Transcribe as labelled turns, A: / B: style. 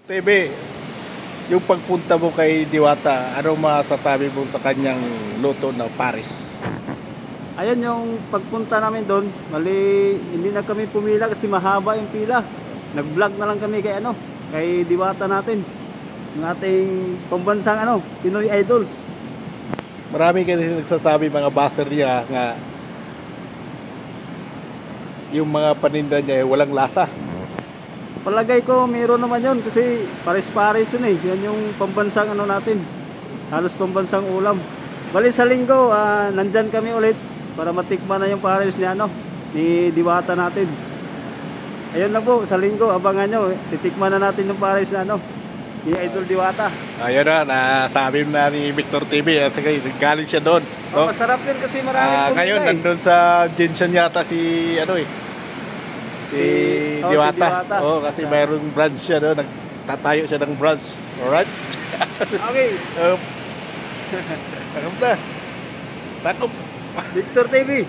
A: TV, yung pagpunta mo kay Diwata, ano masasabi mo sa kanyang luto na Paris?
B: Ayan yung pagpunta namin doon, mali hindi na kami pumila kasi mahaba yung pila. Nag-vlog na lang kami kay Diwata natin. Yung ating pambansang Pinoy Idol.
A: Marami kasi nagsasabi mga baser niya nga yung mga paninda niya walang lasa.
B: Palagay ko mayroon naman yun kasi pares-pares yun eh. Yan yung pambansang natin. Halos pambansang ulam. Bali sa linggo, nandyan kami ulit para matikman na yung pares ni Diwata natin. Ayun lang po, sa linggo, abangan nyo. Titikman na natin yung pares ni Idol Diwata.
A: Ayun na, nasabi na ni Victor TV at galing siya doon.
B: Oh, masarap yun kasi maraming pumila
A: ngayon, nandun sa Genshin yata si Diwata. Oh, kasi mayroong branch siya doon. Nagtatayo siya ng branch. Alright?
B: Okay.
A: Takop na. Takop.
B: Victor TV.